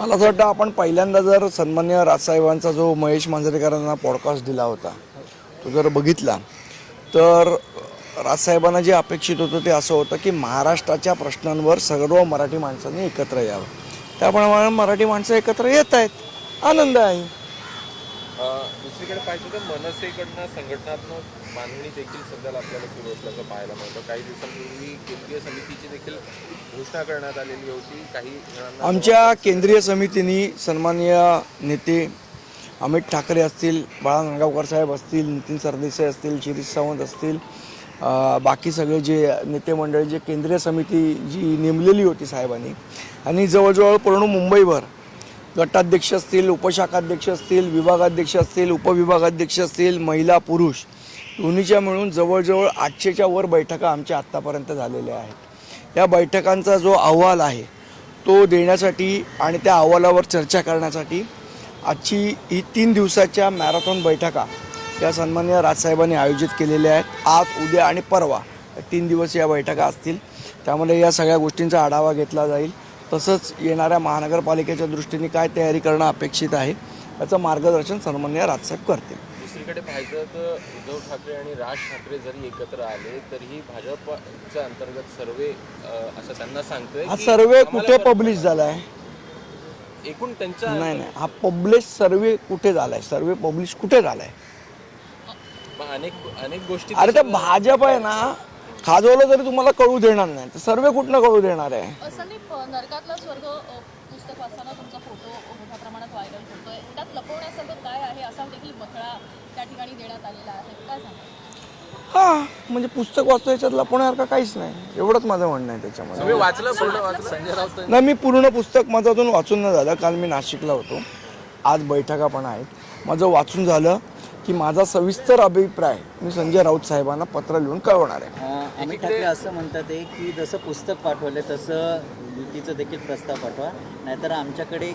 मला असं वाटतं आपण पहिल्यांदा जर सन्मान्य राजसाहेबांचा जो महेश मांजरेकरांना पॉडकास्ट दिला होता तो जर बघितला तर राजसाहेबांना जे अपेक्षित होतं ते असं होतं की महाराष्ट्राच्या प्रश्नांवर सर्व मराठी माणसांनी एकत्र यावं. त्याप्रमाणे मराठी माणसं एकत्र येत आहेत, आनंद आहे. दुसरीकडे पाहिजे तर मनसेकडनं संघटनात्मक बांधणी देखील सध्याला आपल्याला सुरू असल्याचं पाहायला मिळतं. काही दिवसांपूर्वी केंद्रीय समितीची देखील घोषणा करण्यात आलेली होती. काही आमच्या केंद्रीय समितीने सन्माननीय नेते अमित ठाकरे असतील, बाळा नांदगावकर साहेब असतील, नितीन सरदेसाई असतील, शिरीष सावंत असतील, बाकी सगळे जे नेते मंडळी जे केंद्रीय समिती जी नेमलेली होती साहेबांनी, आणि जवळजवळ पूर्ण मुंबईभर गटाध्यक्ष असतील, उपशाखाध्यक्ष असतील, विभागाध्यक्ष असतील, उपविभागाध्यक्ष असतील, महिला पुरुष दोन्हीच्या मिळून जवळजवळ 800च्या वर बैठका आमच्या आत्तापर्यंत झालेल्या आहेत. या बैठकांचा जो अहवाल आहे तो देण्यासाठी आणि त्या अहवालावर चर्चा करण्यासाठी आजची ही 3 दिवसाच्या मॅरेथॉन बैठका या सन्माननीय राजसाहेबांनी आयोजित केलेल्या आहेत. आज, उद्या आणि परवा 3 दिवस या बैठका असतील. त्यामध्ये या सगळ्या गोष्टींचा आढावा घेतला जाईल. तसंच येणाऱ्या महानगरपालिकेच्या दृष्टीने काय तयारी करणं अपेक्षित आहे याचं मार्गदर्शन सन्माननीय राजसाहेब करतील. दुसरीकडे पाहिलं तर उद्धव ठाकरे आणि राज ठाकरे जरी एकत्र आले तरीही भाजपच्या अंतर्गत सर्वे असं त्यांना सांगतोय. हा सर्वे कुठे पब्लिश झाला आहे? एकूण त्यांच्या नाही, हा पब्लिश सर्वे कुठे झालाय? सर्वे पब्लिश कुठे झालाय? अनेक गोष्टी. अरे ते भाजप आहे ना, खाजवलं तरी तुम्हाला कळू देणार नाही. तर सर्वे कुठनं कळू देणार आहे? संदीप, नरकातला स्वर्ग पुस्तक वाचताना तुमचा फोटो मोठ्या प्रमाणात व्हायरल होतोय. त्यात लपवण्यासारखं काय आहे असा देखील बखळा त्या ठिकाणी देण्यात आलेला आहे, काय सांगा? हां, म्हणजे पुस्तक वाचतो याच्यात लपवण्यासारखं काहीच नाही, एवढंच माझं म्हणणं आहे त्याच्यामध्ये. वाचलं संजय राऊत. नाही, मी पूर्ण पुस्तक माझं अजून वाचून न झालं. काल मी नाशिकला होतो, आज बैठका पण आहेत. माझं वाचून झालं की माझा सविस्तर अभिप्राय मी संजय राऊत साहेबांना पत्र लिहून कळवणार आहे. अमित ठाकरे असं म्हणतात की जसं पुस्तक पाठवलं तसं युतीचं देखील प्रस्ताव पाठवा, नाहीतर आमच्याकडे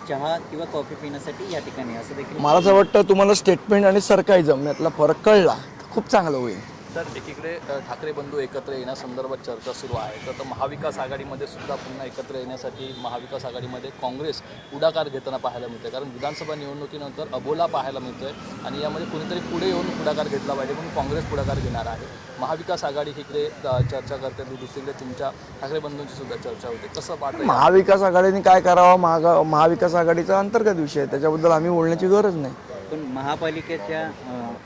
चहा किंवा कॉफी पिण्यासाठी या ठिकाणी असं देखील. मला असं वाटतं तुम्हाला स्टेटमेंट आणि सरकारिझम यातला फरक कळला तर खूप चांगलं होईल. तर एकीकडे ठाकरे बंधू एकत्र येण्यासंदर्भात चर्चा सुरू आहे, तर महाविकास आघाडीमध्ये सुद्धा पुन्हा एकत्र येण्यासाठी महाविकास आघाडीमध्ये काँग्रेस पुढाकार घेताना पाहायला मिळते. कारण विधानसभा निवडणुकीनंतर अबोला पाहायला मिळतोय आणि यामध्ये कुणीतरी पुढे येऊन पुढाकार घेतला पाहिजे म्हणून काँग्रेस पुढाकार घेणार आहे. महाविकास आघाडी इकडे चर्चा करते, दुसरीकडे तुमच्या ठाकरे बंधूंची सुद्धा चर्चा होते. कसं पाहतं? महाविकास आघाडीने काय करावं, महाविकास आघाडीचा अंतर्गत विषय आहे, त्याच्याबद्दल आम्ही बोलण्याची गरज नाही. पण महापालिकेच्या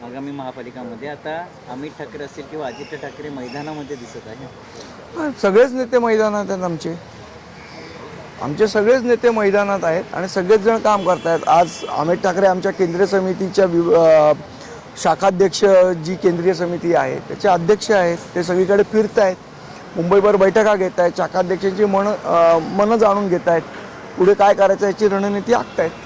आगामी महापालिकामध्ये आता अमित ठाकरे असतील किंवा आदित्य ठाकरे मैदानामध्ये दिसत आहे. सगळेच नेते मैदानात आहेत. आमचे सगळेच नेते मैदानात आहेत आणि सगळेच जण काम करत आहेत. आज अमित ठाकरे आमच्या केंद्रीय समितीच्या शाखाध्यक्ष जी केंद्रीय समिती आहे त्याचे अध्यक्ष आहेत. ते सगळीकडे फिरत आहेत, मुंबईभर बैठका घेत आहेत, शाखाध्यक्षांची मनं जाणून घेत आहेत, पुढे काय करायचं याची रणनीती आखत आहेत.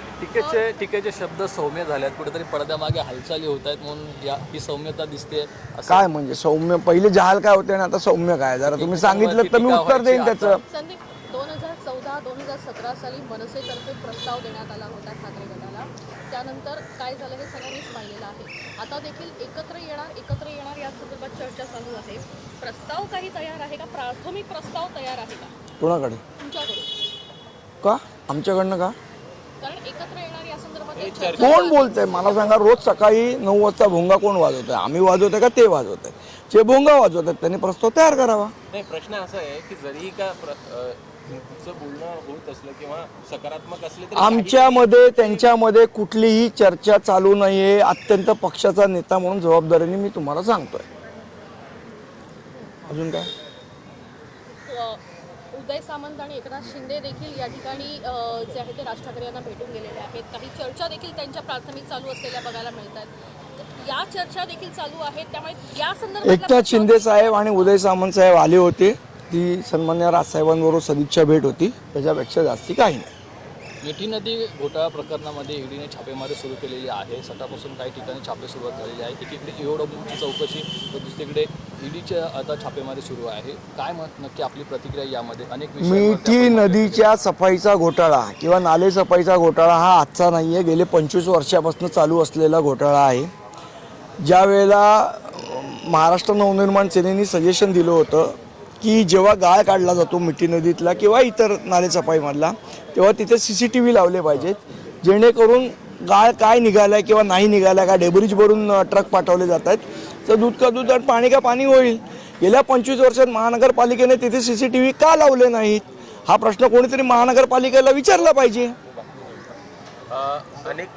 टीकेचे शब्द सौम्य झाल्यात, कुठेतरी पडद्यामागे हालचाली होत आहेत म्हणून ही सौम्यता दिसते. काय म्हणजे सौम्य? पहिले जहाल काय होते ना, आता सौम्य काय? जरा तुम्ही सांगितलं तर मी उत्तर देईन त्याचं. संदीप, 2014-2017 साली मनसेतर्फे प्रस्ताव देण्यात आला होता ठाकरे गटाला. त्यानंतर काय झालं हे सगळ्यांनीच पाहिलेलं आहे. आता देखील एकत्र येणार या संदर्भात चर्चा चालू आहे. प्रस्ताव काही तयार आहे का? प्राथमिक प्रस्ताव तयार आहे का कोणाकडे? तुमच्याकडून का? आमच्याकडनं का? कारण एकत्र येणार या संदर्भात कोण बोलतंय मला सांगा? रोज सकाळी 9 वाजता भोंगा कोण वाजवत आहे? आम्ही वाजवतोय का ते वाजवत आहे? जे भोंगा वाजवत आहेत त्यांनी प्रस्ताव तयार करावा. नाही, प्रश्न असा आहे की जरी का तुमचं बोलणं होत असलं किंवा सकारात्मक असले तरी आमच्यामध्ये त्यांच्यामध्ये कुठलीही चर्चा चालू नाहीये. अत्यंत पक्षाचा नेता म्हणून जबाबदारीने मी तुम्हाला सांगतोय. अजून काय? उदय सामंत आणि एकनाथ शिंदे देखील या ठिकाणी जे आहे ते राज ठाकरे यांना भेटून गेलेले आहेत. काही चर्चा देखील त्यांच्या प्राथमिक चालू असलेल्या बघायला मिळतात. या चर्चा देखील चालू आहेत, त्यामुळे या संदर्भात एकनाथ शिंदे साहेब आणि उदय सामंत साहेब आले होते. ती सन्मान्य राजसाहेबांबरोबर सदिच्छा भेट होती, त्याच्यापेक्षा जास्ती काही नाही. मिठी नदी घोटाळा प्रकरणामध्ये ईडीने छापेमारी सुरू केलेली आहे. सकाळपासून काही ठिकाणी छापे सुरुवात झालेली आहे. एकीकडे ईओडब्ल्यूची चौकशी तर दुसरीकडे ईडीच्या आता छापेमारी सुरू आहे. काय नक्की आपली प्रतिक्रिया यामध्ये? अनेक मिठी नदीच्या सफाईचा घोटाळा किंवा नाले सफाईचा घोटाळा हा आजचा नाही आहे, गेले 25 वर्षापासून चालू असलेला घोटाळा आहे. ज्या वेळेला महाराष्ट्र नवनिर्माण सेनेने सजेशन दिलं होतं की जेव्हा गाळ काढला जातो मिठी नदीतला किंवा इतर नालेसफाईमधला, तेव्हा तिथे CCTV लावले पाहिजेत जेणेकरून गाळ काय निघालाय किंवा नाही निघाला, काय डेब्रिज भरून ट्रक पाठवले जात आहेत, तर दूध का दूध आणि पाणी का पाणी होईल. गेल्या 25 वर्षात महानगरपालिकेने तिथे CCTV का लावले नाहीत, हा प्रश्न कोणीतरी महानगरपालिकेला विचारला पाहिजे. अनेक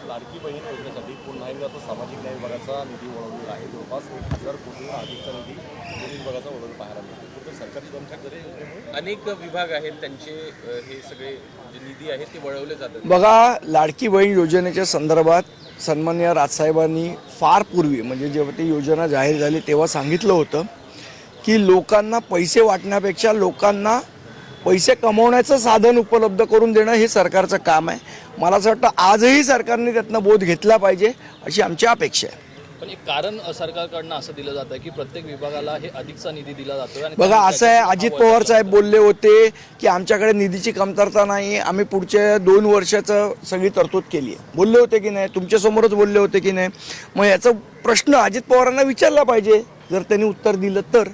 लाडकी बहीण योजनेसाठी पुन्हा एकदा तो सामाजिक न्याय विभागाचा निधी वळवलेला आहे. जवळपास 1000 कोटींवर अधिकचा निधी दोन्ही विभागाचा वळवून पाहायला मिळतो. कुठे सरकारी कर्मचारी योजनेमुळे अनेक विभाग आहेत त्यांचे हे सगळे जे निधी आहेत ते वळवले जातात. बघा, लाडकी बहीण योजनेच्या संदर्भात सन्माननीय राजसाहेबांनी फार पूर्वी म्हणजे जेव्हा ती योजना जाहीर झाली तेव्हा सांगितलं होतं की लोकांना पैसे वाटण्यापेक्षा लोकांना पैसे कमवण्याचं साधन उपलब्ध करून देणं हे सरकारचं काम आहे. मला असं वाटतं आजही सरकारने त्यातनं बोध घेतला पाहिजे अशी आमची अपेक्षा आहे. पण एक कारण सरकारकडनं असं दिलं जातं की प्रत्येक विभागाला हे अधिकचा निधी दिला जातो. आणि बघा, असं आहे, अजित पवार साहेब बोलले होते की आमच्याकडे निधीची कमतरता नाही, आम्ही पुढच्या 2 वर्षाचं सगळी तरतूद केली आहे. बोलले होते की नाही? तुमच्यासमोरच बोलले होते की नाही? मग याचा प्रश्न अजित पवारांना विचारला पाहिजे, जर त्यांनी उत्तर दिलं तर.